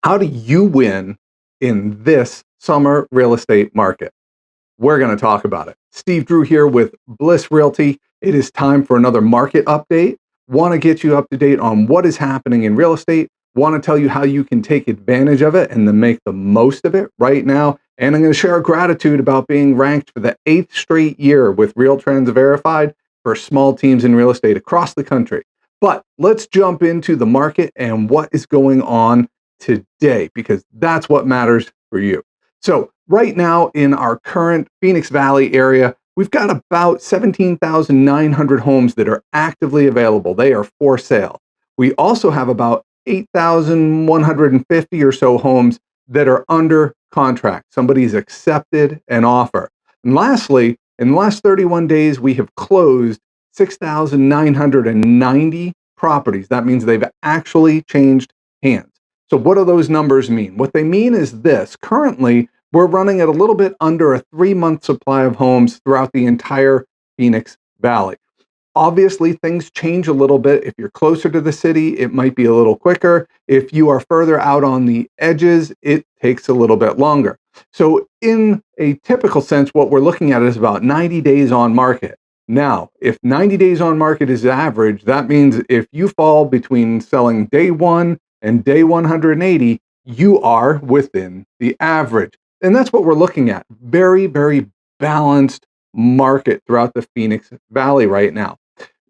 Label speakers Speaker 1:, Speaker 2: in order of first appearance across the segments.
Speaker 1: How do you win in this summer real estate market? We're going to talk about it. Steve Drew here with Bliss Realty. It is time for another market update. Want to get you up to date on what is happening in real estate. Want to tell you how you can take advantage of it and then make the most of it right now. And I'm going to share our gratitude about being ranked for the 8th straight year with Real Trends Verified for small teams in real estate across the country. But let's jump into the market and what is going on today, because that's what matters for you. So right now in our current Phoenix Valley area, we've got about 17,900 homes that are actively available. They are for sale. We also have about 8,150 or so homes that are under contract. Somebody's accepted an offer. And lastly, in the last 31 days, we have closed 6,990 properties. That means they've actually changed hands. So what do those numbers mean? What they mean is this. Currently, we're running at a little bit under a 3-month supply of homes throughout the entire Phoenix Valley. Obviously, things change a little bit. If you're closer to the city, it might be a little quicker. If you are further out on the edges, it takes a little bit longer. So in a typical sense, what we're looking at is about 90 days on market. Now, if 90 days on market is average, that means if you fall between selling day one and day 180, you are within the average. And that's what we're looking at. Very, very balanced market throughout the Phoenix Valley right now.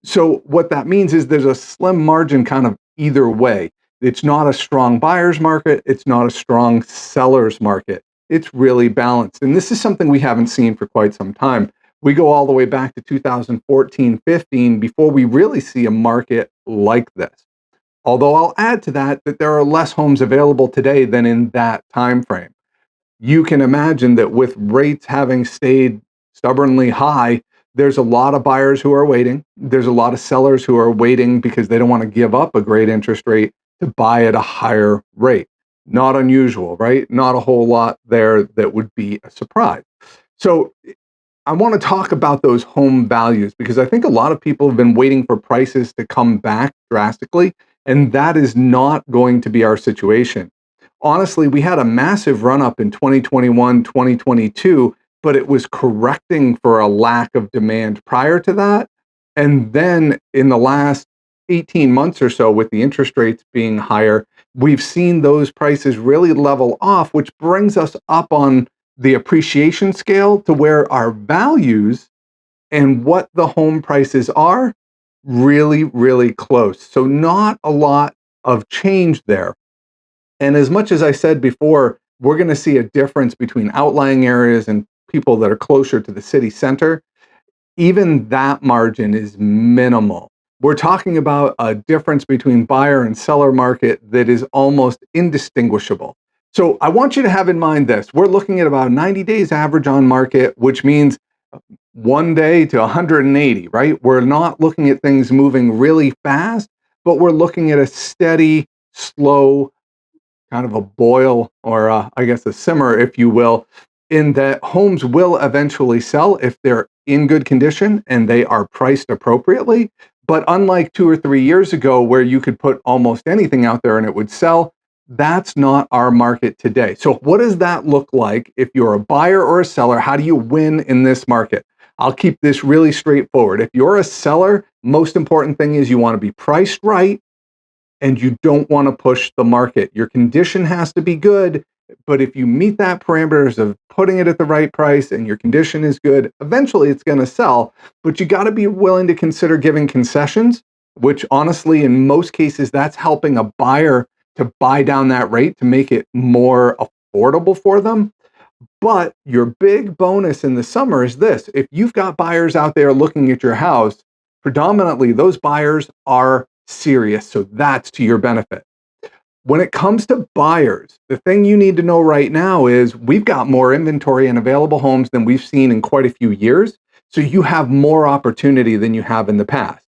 Speaker 1: So what that means is there's a slim margin kind of either way. It's not a strong buyer's market. It's not a strong seller's market. It's really balanced. And this is something we haven't seen for quite some time. We go all the way back to 2014-15 before we really see a market like this. Although I'll add to that there are less homes available today than in that time frame. You can imagine that with rates having stayed stubbornly high, there's a lot of buyers who are waiting. There's a lot of sellers who are waiting because they don't want to give up a great interest rate to buy at a higher rate. Not unusual, right? Not a whole lot there that would be a surprise. So I want to talk about those home values because I think a lot of people have been waiting for prices to come back drastically, and that is not going to be our situation. Honestly, we had a massive run up in 2021, 2022, but it was correcting for a lack of demand prior to that. And then in the last 18 months or so, with the interest rates being higher, we've seen those prices really level off, which brings us up on the appreciation scale to where our values and what the home prices are really, really close. So not a lot of change there. And as much as I said before, we're going to see a difference between outlying areas and people that are closer to the city center. Even that margin is minimal. We're talking about a difference between buyer and seller market that is almost indistinguishable. So I want you to have in mind this. We're looking at about 90 days average on market, which means 1 day to 180, right? We're not looking at things moving really fast, but we're looking at a steady, slow, kind of a boil or I guess a simmer, if you will, in that homes will eventually sell if they're in good condition and they are priced appropriately. But unlike 2 or 3 years ago, where you could put almost anything out there and it would sell, that's not our market today. So what does that look like if you're a buyer or a seller? How do you win in this market? I'll keep this really straightforward. If you're a seller, most important thing is you want to be priced right and you don't want to push the market. Your condition has to be good, but if you meet that parameters of putting it at the right price and your condition is good, eventually it's going to sell, but you got to be willing to consider giving concessions, which honestly, in most cases, that's helping a buyer to buy down that rate to make it more affordable for them. But your big bonus in the summer is this. If you've got buyers out there looking at your house, predominantly those buyers are serious. So that's to your benefit. When it comes to buyers, the thing you need to know right now is we've got more inventory and available homes than we've seen in quite a few years. So you have more opportunity than you have in the past.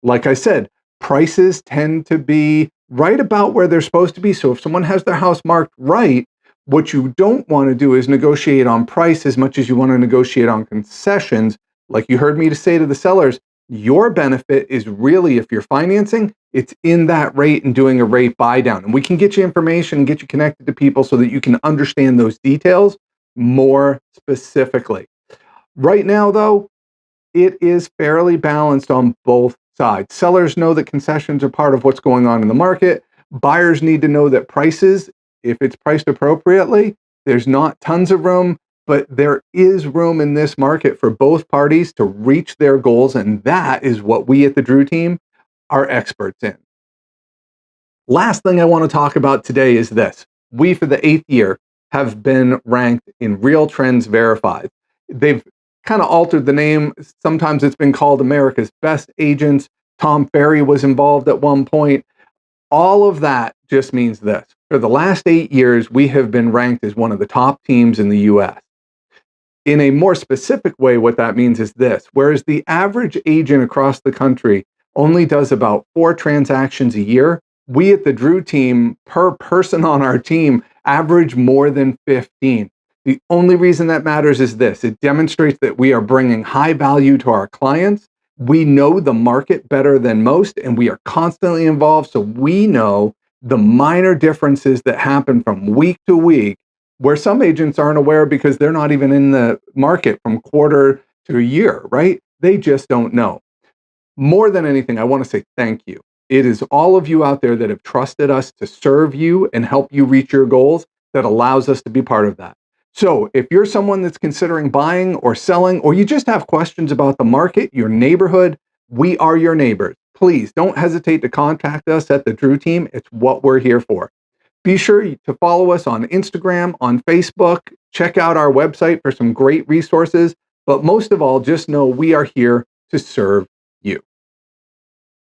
Speaker 1: Like I said, prices tend to be right about where they're supposed to be. So if someone has their house marked right, what you don't want to do is negotiate on price as much as you want to negotiate on concessions. Like you heard me to say to the sellers, Your benefit is really, if you're financing, it's in that rate and doing a rate buy down. And we can get you information and get you connected to people so that you can understand those details more specifically. Right now, though, it is fairly balanced on both sides. Sellers know that concessions are part of what's going on in the market. Buyers need to know that prices, if it's priced appropriately, there's not tons of room, but there is room in this market for both parties to reach their goals. And that is what we at the Drew team are experts in. Last thing I want to talk about today is this. We, for the 8th year, have been ranked in Real Trends Verified. They've kind of altered the name. Sometimes it's been called America's Best Agents. Tom Ferry was involved at one point. All of that just means this. For the last 8 years, we have been ranked as one of the top teams in the US. In a more specific way, what that means is this. Whereas the average agent across the country only does about 4 transactions a year, we at the Drew team, per person on our team, average more than 15. The only reason that matters is this. It demonstrates that we are bringing high value to our clients. We know the market better than most, and we are constantly involved, so we know the minor differences that happen from week to week, where some agents aren't aware because they're not even in the market from quarter to a year, right? They just don't know. More than anything, I want to say thank you. It is all of you out there that have trusted us to serve you and help you reach your goals that allows us to be part of that. So if you're someone that's considering buying or selling, or you just have questions about the market, your neighborhood, we are your neighbors. Please don't hesitate to contact us at the Drew team. It's what we're here for. Be sure to follow us on Instagram, on Facebook. Check out our website for some great resources. But most of all, just know we are here to serve